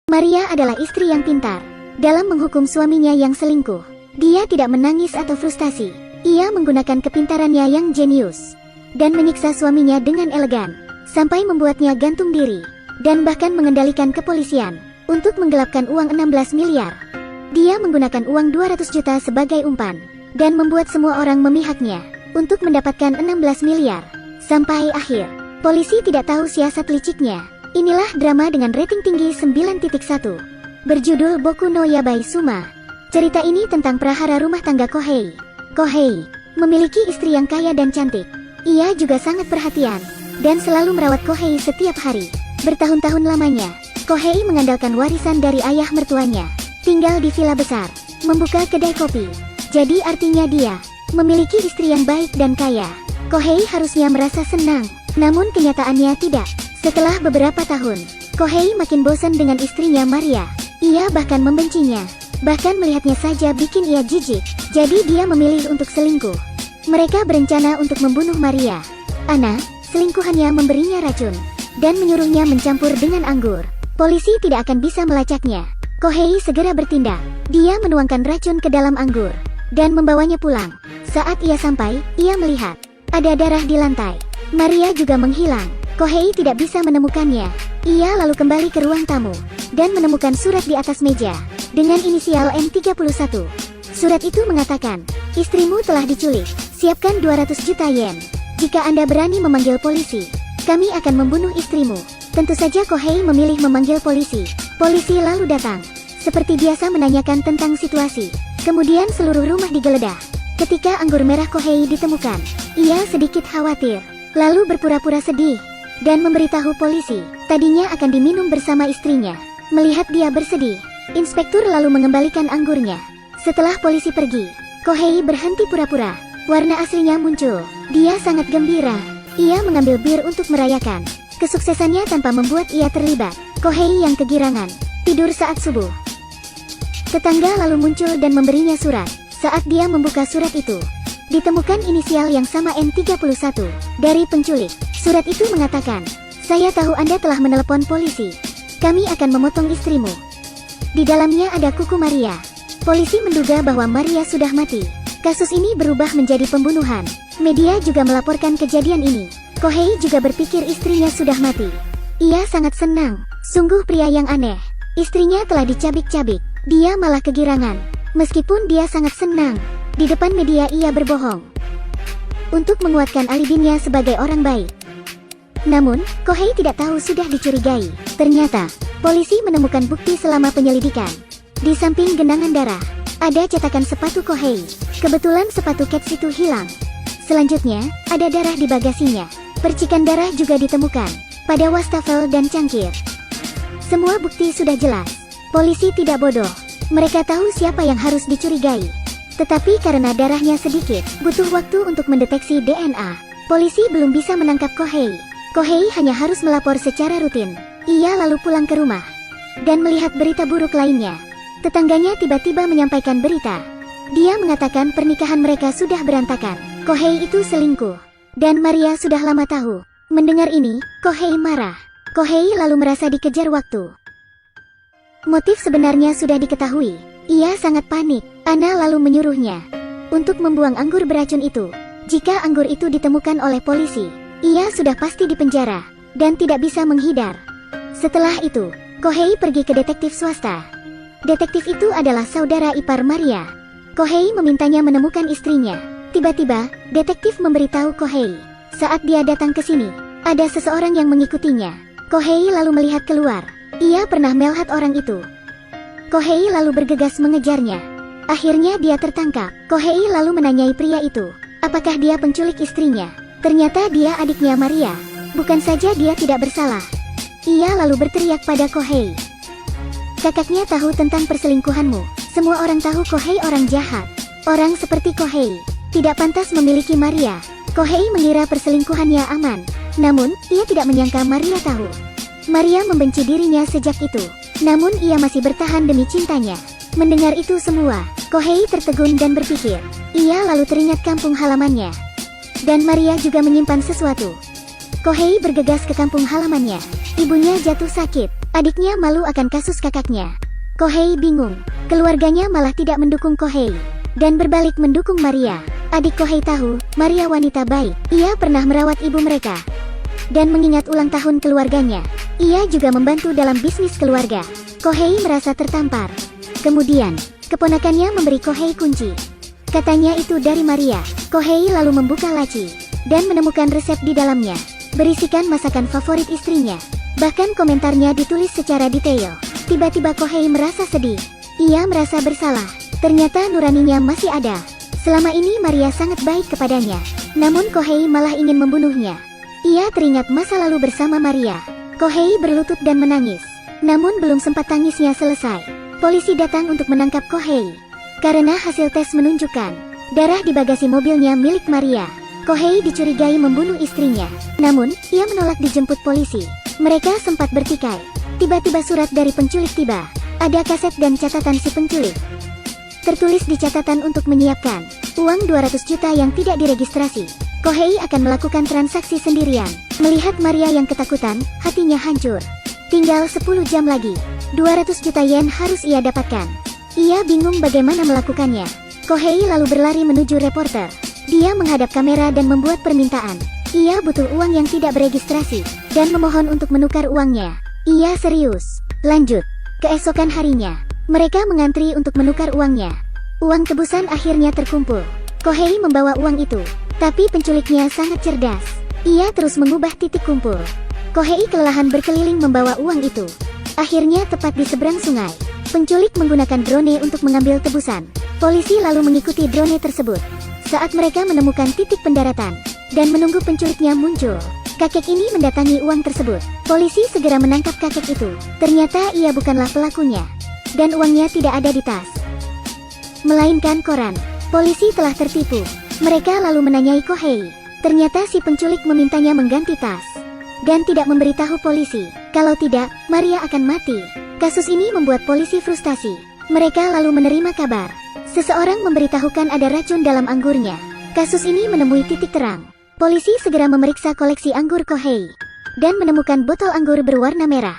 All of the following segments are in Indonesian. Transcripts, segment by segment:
Maria adalah istri yang pintar dalam menghukum suaminya yang selingkuh. Dia tidak menangis atau frustasi. Ia menggunakan kepintarannya yang jenius dan menyiksa suaminya dengan elegan, sampai membuatnya gantung diri, dan bahkan mengendalikan kepolisian untuk menggelapkan uang 16 miliar. Dia menggunakan uang 200 juta sebagai umpan, dan membuat semua orang memihaknya untuk mendapatkan 16 miliar. Sampai akhir, polisi tidak tahu siasat liciknya. Inilah drama dengan rating tinggi 9.1, berjudul Boku no Yabai Suma. Cerita ini tentang prahara rumah tangga Kohei. Kohei memiliki istri yang kaya dan cantik. Ia juga sangat perhatian dan selalu merawat Kohei setiap hari. Bertahun-tahun lamanya, Kohei mengandalkan warisan dari ayah mertuanya, tinggal di villa besar, membuka kedai kopi. Jadi artinya dia memiliki istri yang baik dan kaya. Kohei harusnya merasa senang, namun kenyataannya tidak. Setelah beberapa tahun, Kohei makin bosan dengan istrinya Maria. Ia bahkan membencinya. Bahkan melihatnya saja bikin ia jijik. Jadi dia memilih untuk selingkuh. Mereka berencana untuk membunuh Maria. Ana, selingkuhannya, memberinya racun dan menyuruhnya mencampur dengan anggur. Polisi tidak akan bisa melacaknya. Kohei segera bertindak. Dia menuangkan racun ke dalam anggur dan membawanya pulang. Saat ia sampai, ia melihat ada darah di lantai. Maria juga menghilang. Kohei tidak bisa menemukannya. Ia lalu kembali ke ruang tamu dan menemukan surat di atas meja dengan inisial M31. Surat itu mengatakan, istrimu telah diculik. Siapkan 200 juta yen. Jika Anda berani memanggil polisi, kami akan membunuh istrimu. Tentu saja Kohei memilih memanggil polisi. Polisi lalu datang. Seperti biasa menanyakan tentang situasi. Kemudian seluruh rumah digeledah. Ketika anggur merah Kohei ditemukan, ia sedikit khawatir. Lalu berpura-pura sedih dan memberitahu polisi, tadinya akan diminum bersama istrinya. Melihat dia bersedih, inspektur lalu mengembalikan anggurnya. Setelah polisi pergi, Kohei berhenti pura-pura. Warna aslinya muncul. Dia sangat gembira. Ia mengambil bir untuk merayakan kesuksesannya tanpa membuat ia terlibat. Kohei yang kegirangan tidur saat subuh. Tetangga lalu muncul dan memberinya surat. Saat dia membuka surat itu, ditemukan inisial yang sama N31 dari penculik. Surat itu mengatakan, saya tahu Anda telah menelepon polisi. Kami akan memotong istrimu. Di dalamnya ada kuku Maria. Polisi menduga bahwa Maria sudah mati. Kasus ini berubah menjadi pembunuhan. Media juga melaporkan kejadian ini. Kohei juga berpikir istrinya sudah mati. Ia sangat senang. Sungguh pria yang aneh. Istrinya telah dicabik-cabik. Dia malah kegirangan. Meskipun dia sangat senang, di depan media ia berbohong untuk menguatkan alibinya sebagai orang baik. Namun, Kohei tidak tahu sudah dicurigai. Ternyata, polisi menemukan bukti selama penyelidikan. Di samping genangan darah, ada cetakan sepatu Kohei. Kebetulan sepatu Cats itu hilang. Selanjutnya, ada darah di bagasinya. Percikan darah juga ditemukan pada wastafel dan cangkir. Semua bukti sudah jelas. Polisi tidak bodoh. Mereka tahu siapa yang harus dicurigai. Tetapi karena darahnya sedikit, butuh waktu untuk mendeteksi DNA. Polisi belum bisa menangkap Kohei. Kohei hanya harus melapor secara rutin. Ia lalu pulang ke rumah dan melihat berita buruk lainnya. Tetangganya tiba-tiba menyampaikan berita. Dia mengatakan pernikahan mereka sudah berantakan. Kohei itu selingkuh, dan Maria sudah lama tahu. Mendengar ini, Kohei marah. Kohei lalu merasa dikejar waktu. Motif sebenarnya sudah diketahui. Ia sangat panik. Ana lalu menyuruhnya untuk membuang anggur beracun itu. Jika anggur itu ditemukan oleh polisi, ia sudah pasti dipenjara dan tidak bisa menghindar. Setelah itu, Kohei pergi ke detektif swasta. Detektif itu adalah saudara ipar Maria. Kohei memintanya menemukan istrinya. Tiba-tiba, detektif memberitahu Kohei, saat dia datang ke sini, ada seseorang yang mengikutinya. Kohei lalu melihat keluar. Ia pernah melihat orang itu. Kohei lalu bergegas mengejarnya. Akhirnya dia tertangkap. Kohei lalu menanyai pria itu, apakah dia penculik istrinya. Ternyata dia adiknya Maria. Bukan saja dia tidak bersalah. Ia lalu berteriak pada Kohei, kakaknya tahu tentang perselingkuhanmu. Semua orang tahu Kohei orang jahat. Orang seperti Kohei tidak pantas memiliki Maria. Kohei mengira perselingkuhannya aman. Namun, ia tidak menyangka Maria tahu. Maria membenci dirinya sejak itu. Namun ia masih bertahan demi cintanya. Mendengar itu semua, Kohei tertegun dan berpikir. Ia lalu teringat kampung halamannya. Dan Maria juga menyimpan sesuatu. Kohei bergegas ke kampung halamannya. Ibunya jatuh sakit. Adiknya malu akan kasus kakaknya. Kohei bingung. Keluarganya malah tidak mendukung Kohei dan berbalik mendukung Maria. Adik Kohei tahu Maria wanita baik. Ia pernah merawat ibu mereka dan mengingat ulang tahun keluarganya. Ia juga membantu dalam bisnis keluarga. Kohei merasa tertampar. Kemudian, keponakannya memberi Kohei kunci. Katanya itu dari Maria. Kohei lalu membuka laci dan menemukan resep di dalamnya, berisikan masakan favorit istrinya. Bahkan komentarnya ditulis secara detail. Tiba-tiba Kohei merasa sedih. Ia merasa bersalah. Ternyata nuraninya masih ada. Selama ini Maria sangat baik kepadanya. Namun Kohei malah ingin membunuhnya. Ia teringat masa lalu bersama Maria. Kohei berlutut dan menangis. Namun belum sempat tangisnya selesai, polisi datang untuk menangkap Kohei. Karena hasil tes menunjukkan darah di bagasi mobilnya milik Maria. Kohei dicurigai membunuh istrinya. Namun, ia menolak dijemput polisi. Mereka sempat bertikai. Tiba-tiba surat dari penculik tiba. Ada kaset dan catatan si penculik. Tertulis di catatan untuk menyiapkan uang 200 juta yang tidak diregistrasi. Kohei akan melakukan transaksi sendirian. Melihat Maria yang ketakutan, hatinya hancur. Tinggal 10 jam lagi. 200 juta yen harus ia dapatkan. Ia bingung bagaimana melakukannya. Kohei lalu berlari menuju reporter. Dia menghadap kamera dan membuat permintaan. Ia butuh uang yang tidak beregistrasi dan memohon untuk menukar uangnya. Ia serius. Lanjut. Keesokan harinya, mereka mengantri untuk menukar uangnya. Uang tebusan akhirnya terkumpul. Kohei membawa uang itu. Tapi penculiknya sangat cerdas. Ia terus mengubah titik kumpul. Kohei kelelahan berkeliling membawa uang itu. Akhirnya tepat di seberang sungai, penculik menggunakan drone untuk mengambil tebusan. Polisi lalu mengikuti drone tersebut. Saat mereka menemukan titik pendaratan dan menunggu penculiknya muncul, kakek ini mendatangi uang tersebut. Polisi segera menangkap kakek itu. Ternyata ia bukanlah pelakunya. Dan uangnya tidak ada di tas, melainkan koran. Polisi telah tertipu. Mereka lalu menanyai Kohei. Ternyata si penculik memintanya mengganti tas dan tidak memberitahu polisi. Kalau tidak, Maria akan mati. Kasus ini membuat polisi frustasi. Mereka lalu menerima kabar seseorang memberitahukan ada racun dalam anggurnya. Kasus ini menemui titik terang. Polisi segera memeriksa koleksi anggur Kohei dan menemukan botol anggur berwarna merah.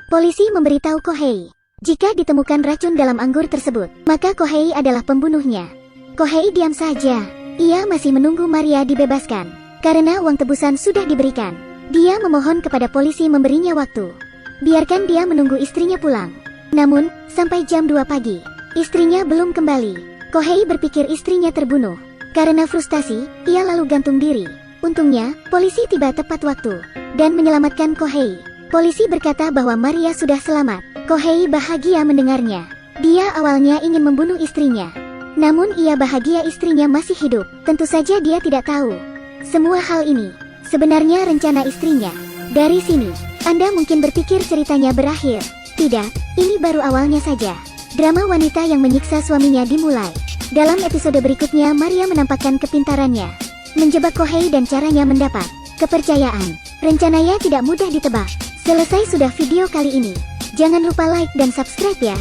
Polisi memberitahu Kohei, jika ditemukan racun dalam anggur tersebut, maka Kohei adalah pembunuhnya. Kohei diam saja. Ia masih menunggu Maria dibebaskan. Karena uang tebusan sudah diberikan, dia memohon kepada polisi memberinya waktu. Biarkan dia menunggu istrinya pulang. Namun, sampai jam 2 pagi, istrinya belum kembali. Kohei berpikir istrinya terbunuh. Karena frustasi, ia lalu gantung diri. Untungnya, polisi tiba tepat waktu dan menyelamatkan Kohei. Polisi berkata bahwa Maria sudah selamat. Kohei bahagia mendengarnya. Dia awalnya ingin membunuh istrinya. Namun ia bahagia istrinya masih hidup. Tentu saja dia tidak tahu semua hal ini sebenarnya rencana istrinya. Dari sini, Anda mungkin berpikir ceritanya berakhir. Tidak, ini baru awalnya saja. Drama wanita yang menyiksa suaminya dimulai. Dalam episode berikutnya Maria menampakkan kepintarannya menjebak Kohei dan caranya mendapat kepercayaan. Rencananya tidak mudah ditebak. Selesai sudah video kali ini. Jangan lupa like dan subscribe ya.